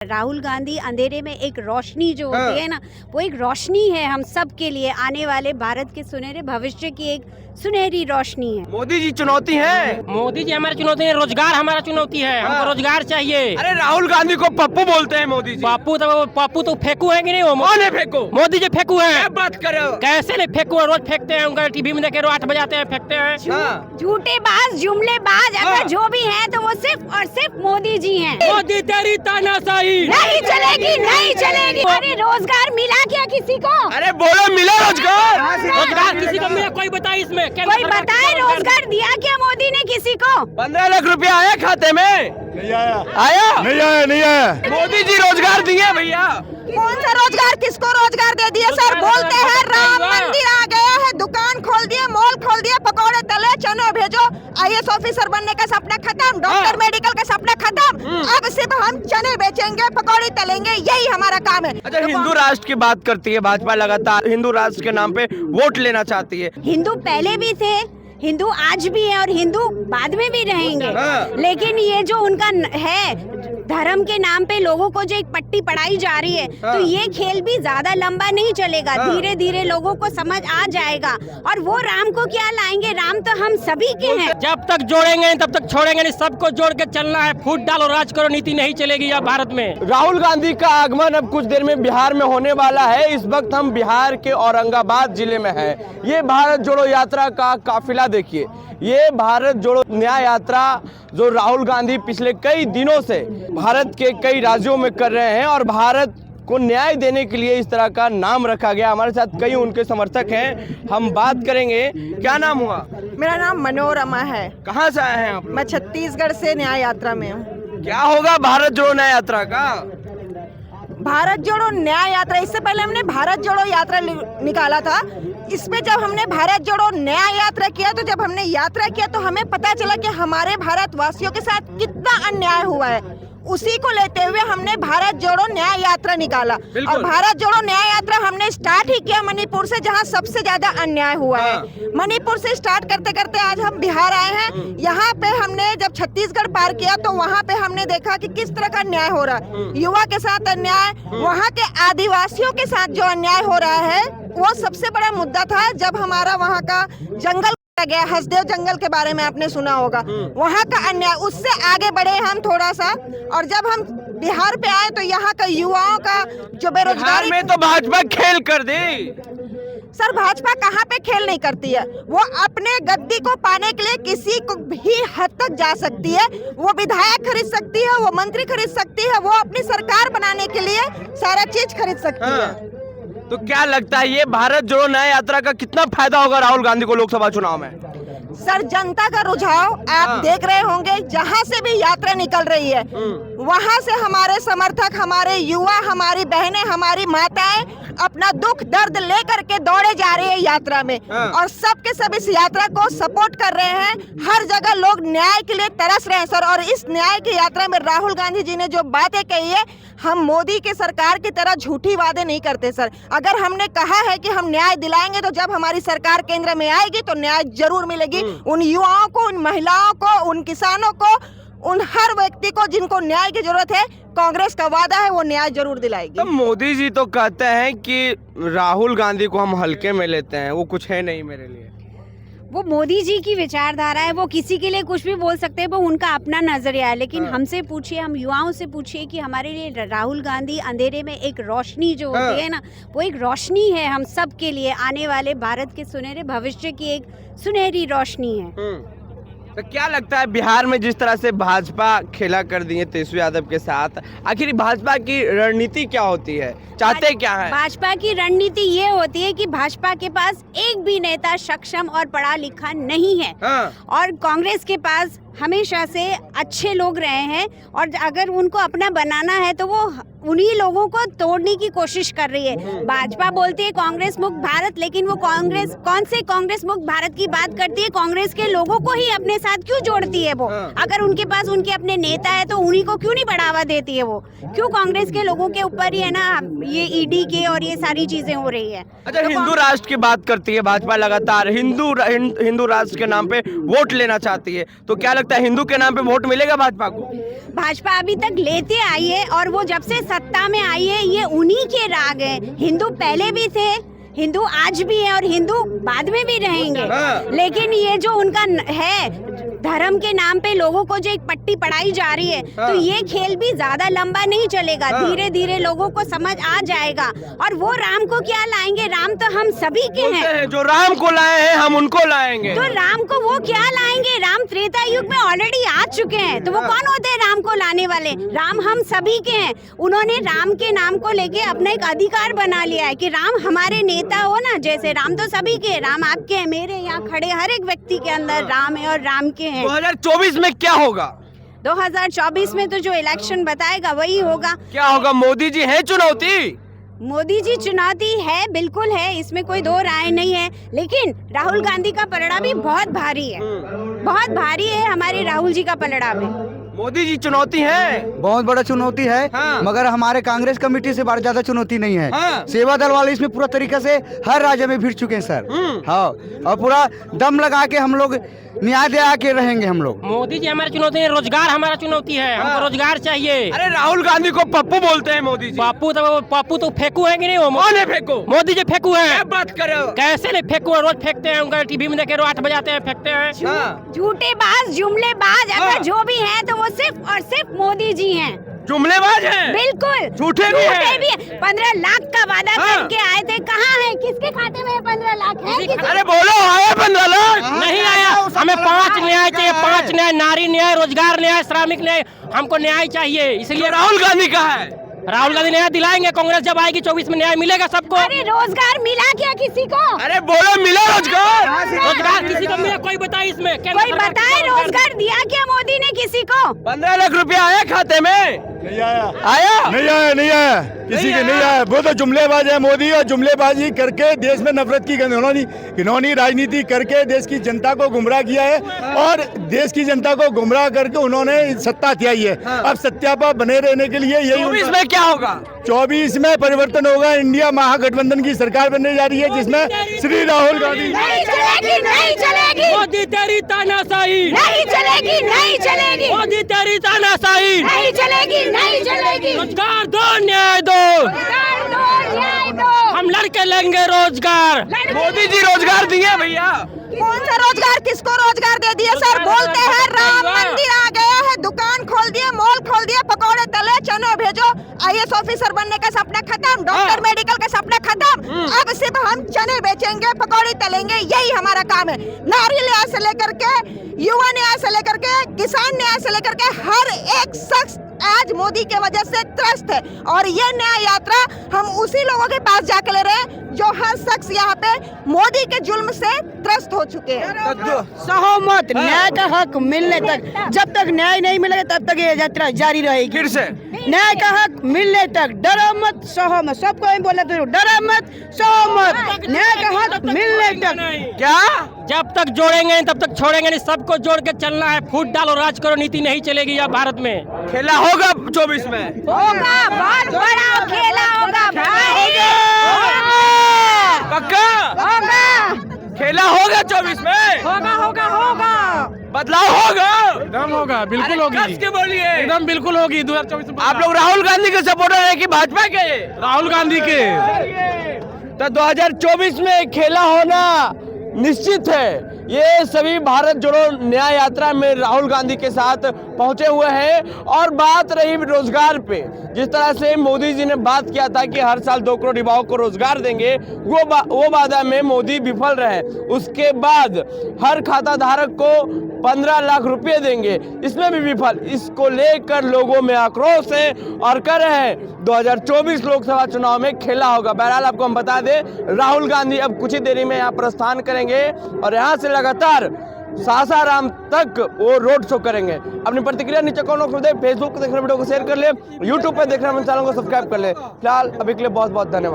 राहुल गांधी अंधेरे में एक रोशनी जो होती है ना, वो एक रोशनी है हम सब के लिए, आने वाले भारत के सुनहरे भविष्य की एक सुनहरी रोशनी है। मोदी जी चुनौती है। मोदी जी हमारी चुनौती है, रोजगार हमारा चुनौती है, हमको रोजगार चाहिए। अरे राहुल गांधी को पप्पू बोलते हैं मोदी जी। पप्पू तो फेंकू है कि नहीं? वो कौन है फेंको? मोदी जी फेंकू है। क्या बात कर रहे हो? कैसे नहीं फेंकू है, रोज फेंकते हैं, उनका टीवी में देखे रोज 8 बजे आते हैं, फेंकते हैं। झूठेबाज जुमलेबाज अगर जो भी है तो वो सिर्फ और सिर्फ मोदी जी हैं। मोदी तेरी तानाशाही नहीं चलेगी, नहीं चलेगी। अरे रोजगार मिला क्या किसी को? अरे बोलो मिला रोजगार। रोजगार किसी को मिला? कोई बताए इसमें, कोई बताए रोजगार दिया क्या मोदी ने किसी को? 15 लाख रुपया आया खाते में? नहीं आया। आया? नहीं आया, नहीं आया। मोदी जी रोजगार दिए भैया। कौन सा रोजगार, किसको रोजगार दे दिए? सर बोलते हैं राम मंदिर आ गया है, दुकान खोल दिए, मॉल खोल दिए, पकौड़े तले, चने भेजो। आईएएस ऑफिसर बनने का सपना खत्म, डॉक्टर मेडिकल का सपना खत्म। अब सिर्फ हम चने बेचेंगे, पकौड़े तलेंगे, यही हमारा काम है। अच्छा, हिंदू राष्ट्र की बात करती है भाजपा, लगातार हिंदू राष्ट्र के नाम पे वोट लेना चाहती है। हिंदू पहले भी थे, हिंदू आज भी है और हिंदू बाद में भी रहेंगे। लेकिन ये जो उनका है धर्म के नाम पे लोगों को जो एक पट्टी पढ़ाई जा रही है, तो ये खेल भी ज्यादा लंबा नहीं चलेगा। धीरे धीरे लोगों को समझ आ जाएगा और वो राम को क्या लाएंगे, राम तो हम सभी के हैं। जब तक जोड़ेंगे तब तक छोड़ेंगे नहीं, सबको जोड़ के चलना है। फूट डालो राज करो नीति नहीं चलेगी अब भारत में। राहुल गांधी का आगमन अब कुछ देर में बिहार में होने वाला है। इस वक्त हम बिहार के औरंगाबाद जिले में हैं। ये भारत जोड़ो यात्रा का काफिला देखिए, ये भारत जोड़ो न्याय यात्रा जो राहुल गांधी पिछले कई दिनों से भारत के कई राज्यों में कर रहे हैं और भारत को न्याय देने के लिए इस तरह का नाम रखा गया। हमारे साथ कई उनके समर्थक हैं, हम बात करेंगे। क्या नाम हुआ? मेरा नाम मनोरमा है। कहाँ से आए हैं आप? मैं छत्तीसगढ़ से न्याय यात्रा में हूँ। क्या होगा भारत जोड़ो न्याय यात्रा का? भारत जोड़ो न्याय यात्रा, इससे पहले हमने भारत जोड़ो यात्रा निकाला था। इसमें जब हमने भारत जोड़ो न्याय यात्रा किया, तो जब हमने यात्रा किया तो हमें पता चला कि हमारे भारतवासियों के साथ कितना अन्याय हुआ है। उसी को लेते हुए हमने भारत जोड़ो न्याय यात्रा निकाला और भारत जोड़ो न्याय यात्रा हमने स्टार्ट ही किया मणिपुर से, जहां सबसे ज्यादा अन्याय हुआ है। मणिपुर से स्टार्ट करते करते आज हम बिहार आए हैं। यहाँ पे हमने जब छत्तीसगढ़ पार किया तो वहाँ पे हमने देखा कि किस तरह का अन्याय हो रहा है। युवा के साथ अन्याय, वहाँ के आदिवासियों के साथ जो अन्याय हो रहा है, वो सबसे बड़ा मुद्दा था। जब हमारा वहाँ का जंगल गया, हसदेव जंगल के बारे में आपने सुना होगा, वहाँ का अन्याय, उससे आगे बढ़े हम थोड़ा सा। और जब हम बिहार पे आए तो यहाँ का युवाओं का जो बेरोजगारी में तो भाजपा खेल कर दे। सर भाजपा कहाँ पे खेल नहीं करती है। वो अपने गद्दी को पाने के लिए किसी को भी हद तक जा सकती है। वो विधायक खरीद सकती है, वो मंत्री खरीद सकती है, वो अपनी सरकार बनाने के लिए सारा चीज खरीद सकती है। तो क्या लगता है ये भारत जोड़ो न्याय यात्रा का कितना फायदा होगा राहुल गांधी को लोकसभा चुनाव में? सर जनता का रुझाव आप देख रहे होंगे, जहां से भी यात्रा निकल रही है वहां से हमारे समर्थक, हमारे युवा, हमारी बहनें, हमारी माताएं अपना दुख दर्द लेकर के दौड़े जा रहे हैं यात्रा में और सबके सब इस यात्रा को सपोर्ट कर रहे हैं। हर जगह लोग न्याय के लिए तरस रहे हैं सर। और इस न्याय की यात्रा में राहुल गांधी जी ने जो बातें कही है, हम मोदी के सरकार की तरह झूठी वादे नहीं करते सर। अगर हमने कहा है कि हम न्याय दिलाएंगे तो जब हमारी सरकार केंद्र में आएगी तो न्याय जरूर मिलेगी। उन युवाओं को, उन महिलाओं को, उन किसानों को, उन हर व्यक्ति को जिनको न्याय की जरूरत है, कांग्रेस का वादा है वो न्याय जरूर दिलाएगी। तो मोदी जी तो कहते हैं कि राहुल गांधी को हम हल्के में लेते हैं, वो कुछ है नहीं मेरे लिए। वो मोदी जी की विचारधारा है, वो किसी के लिए कुछ भी बोल सकते हैं, वो उनका अपना नजरिया है। लेकिन हमसे पूछिए, हम युवाओं से पूछिए कि हमारे लिए राहुल गांधी अंधेरे में एक रोशनी जो होती है ना, वो एक रोशनी है हम सब के लिए, आने वाले भारत के सुनहरे भविष्य की एक सुनहरी रोशनी है। तो क्या लगता है बिहार में जिस तरह से भाजपा खेला कर दी है तेजस्वी यादव के साथ, आखिर भाजपा की रणनीति क्या होती है, चाहते क्या है? भाजपा की रणनीति ये होती है कि भाजपा के पास एक भी नेता सक्षम और पढ़ा लिखा नहीं है और कांग्रेस के पास हमेशा से अच्छे लोग रहे हैं और अगर उनको अपना बनाना है तो वो उन्हीं लोगों को तोड़ने की कोशिश कर रही है। भाजपा बोलती है कांग्रेस मुक्त भारत, लेकिन वो कांग्रेस कौन से कांग्रेस मुक्त भारत की बात करती है? कांग्रेस के लोगों को ही अपने साथ क्यों जोड़ती है वो? अगर उनके पास उनके अपने नेता है तो उन्हीं को क्यों नहीं बढ़ावा देती है वो? क्यों कांग्रेस के लोगों के ऊपर ही है ना ये ईडी के और ये सारी चीजें हो रही है। अच्छा, हिंदू राष्ट्र की बात करती है भाजपा, लगातार हिंदू राष्ट्र के नाम पे वोट लेना चाहती है, तो क्या लगता है हिंदू के नाम पे वोट मिलेगा भाजपा को? भाजपा अभी तक लेते आई है और वो जब से सत्ता में आई है ये उन्हीं के राग है। हिंदू पहले भी थे, हिंदू आज भी है और हिंदू बाद में भी रहेंगे। लेकिन ये जो उनका है धर्म के नाम पे लोगों को जो एक पट्टी पढ़ाई जा रही है, तो ये खेल भी ज्यादा लंबा नहीं चलेगा। धीरे धीरे लोगों को समझ आ जाएगा। और वो राम को क्या लाएंगे? राम तो हम सभी के हैं। जो राम को लाए हैं हम उनको लाएंगे। तो राम को वो क्या लाएंगे? राम त्रेता युग में ऑलरेडी आ चुके हैं, तो वो कौन होते हैं राम को लाने वाले? राम हम सभी के हैं। उन्होंने राम के नाम को लेके अपना एक अधिकार बना लिया है कि राम हमारे नेता हो ना। जैसे राम तो सभी के, राम आपके हैं, मेरे यहाँ खड़े हर एक व्यक्ति के अंदर राम है और राम के हैं। 2024 में क्या होगा? 2024 में तो जो इलेक्शन बताएगा वही होगा। क्या होगा? मोदी जी है चुनौती? मोदी जी चुनौती है, बिल्कुल है, इसमें कोई दो राय नहीं है। लेकिन राहुल गांधी का पलड़ा भी बहुत भारी है, बहुत भारी है हमारे राहुल जी का पलड़ा भी। मोदी जी चुनौती है, बहुत बड़ा चुनौती है। हाँ। मगर हमारे कांग्रेस कमेटी से बड़ा ज्यादा चुनौती नहीं है। हाँ। सेवा दल वाले इसमें पूरा तरीके से हर राज्य में भिड़ चुके हैं सर। हाँ, और पूरा दम लगा के हम लोग न्याय दिला के रहेंगे हम लोग। मोदी जी हमारी चुनौती है, रोजगार हमारा चुनौती है। हमको रोजगार चाहिए। अरे राहुल गांधी को पप्पू बोलते हैं मोदी जी। पप्पू तो फेंकू है कि नहीं? वो कौन है फेंकू? मोदी जी फेंकू है। क्या बात कर रहे हो? कैसे नहीं फेंकू है? रोज फेंकते हैं, उनका टीवी में देखे रोज 8 बजाते हैं, फेंकते हैं। झूठेबाज, जुमलेबाज, अगर जो भी है तो वो सिर्फ और सिर्फ मोदी जी हैं। जुमलेबाज हैं? बिल्कुल झूठे भी हैं। 15 लाख का वादा करके आए थे, कहाँ है? किसके खाते में 15 लाख है? अरे बोलो, आया 15 लाख? नहीं आया। हमें 5 न्याय चाहिए, 5 न्याय, नारी न्याय, रोजगार न्याय, श्रमिक न्याय, हमको न्याय चाहिए। इसलिए राहुल गांधी का है। राहुल गांधी न्याय दिलाएंगे। कांग्रेस जब आएगी 24 में न्याय मिलेगा सबको। अरे रोजगार मिला क्या किसी को? अरे बोलो, मिला रोजगार? रोजगार किसी को मिला? कोई बताए इसमें? कोई बताए रोजगार दिया क्या मोदी ने किसी को? 15 लाख रुपया आया खाते में? नहीं आया। आया? नहीं आया, किसी के नहीं आया। वो तो जुमलेबाज है मोदी, और जुमलेबाजी करके देश में नफरत की घिनौनी राजनीति करके देश की जनता को गुमराह किया है, और देश की जनता को गुमराह करके उन्होंने सत्ता हथियाई है। अब सत्यापा बने रहने के लिए यही 24 में क्या होगा? 24 में परिवर्तन होगा। इंडिया महागठबंधन की सरकार बनने जा रही है, जिसमें श्री राहुल गांधी। नहीं चलेगी, नहीं चलेगी, मोदी तेरी तानाशाही नहीं चलेगी, नहीं चलेगी, मोदी तेरी तानाशाही नहीं चलेगी, नहीं चलेगी। रोजगार दो, न्याय दो, रोजगार दो, न्याय दो। हम लड़के लेंगे रोजगार। मोदी जी रोजगार दिए भैया। कौन सा रोजगार? किसको रोजगार दे दिया सर? बोलते हैं राम मंदिर आ गया है, दुकान खोल दिए, मॉल खोल दिए, पकौड़े तले, चने भेजो। IAS ऑफिसर बनने का सपना खत्म, डॉक्टर मेडिकल का सपना खत्म। अब सिर्फ हम चने बेचेंगे, पकौड़े तलेंगे, यही हमारा काम है। नारी न्याय से लेकर के युवा न्याय से लेकर के किसान न्याय से लेकर के हर एक शख्स आज मोदी के वजह से त्रस्त है। और ये न्याय यात्रा हम उसी लोगों के पास जाकर ले रहे हैं जो हर शख्स यहाँ पे मोदी के जुल्म से त्रस्त हो चुके हैं। सहमत। न्याय का हक मिलने तक, जब तक न्याय नहीं मिलेगा तब तक ये यात्रा जारी रहेगी। फिर से न्याय का हक मिलने तक डरो मत, सहो मत। सबको हम बोला तो डरो मत, सहो मत। न्याय का हक मिलने तक। क्या? जब तक जोड़ेंगे नहीं तब तक छोड़ेंगे नहीं। सबको जोड़ के चलना है। फूट डालो, राज करो, नीति नहीं चलेगी यहाँ भारत में। खेला होगा 24 में? होगा, बहुत बड़ा खेला होगा भाई। पक्का? होगा, खेला होगा 24 में? होगा, होगा, होगा। बदलाव होगा? एकदम होगा, बिल्कुल होगी। कस के बोलिए। एकदम बिल्कुल होगी 2024 में। आप लोग राहुल गांधी के सपोर्टर हैं कि भाजपा के? राहुल गांधी के। तो 2024 में खेला होना निश्चित है। ये सभी भारत जोड़ो न्याय यात्रा में राहुल गांधी के साथ पहुंचे हुए हैं। और बात रही रोजगार पे, जिस तरह से मोदी जी ने बात किया था कि हर साल 2 करोड़ युवाओं को रोजगार देंगे, वो वादा में मोदी विफल रहे। उसके बाद हर खाता धारक को 15 लाख रुपए देंगे, इसमें भी विफल। इसको लेकर लोगों में आक्रोश है और कह रहे हैं 2024 लोकसभा चुनाव में खेला होगा। बहरहाल आपको हम बता दें, राहुल गांधी अब कुछ ही देरी में यहाँ प्रस्थान करेंगे और यहाँ से लगातार सासाराम तक वो रोड शो करेंगे। अपनी प्रतिक्रिया नीचे कमेंट कर दे। फेसबुक पे देख रहे वीडियो को शेयर कर ले, यूट्यूब पे देख रहे चैनल को सब्सक्राइब कर ले। फिलहाल अभी के लिए बहुत बहुत धन्यवाद।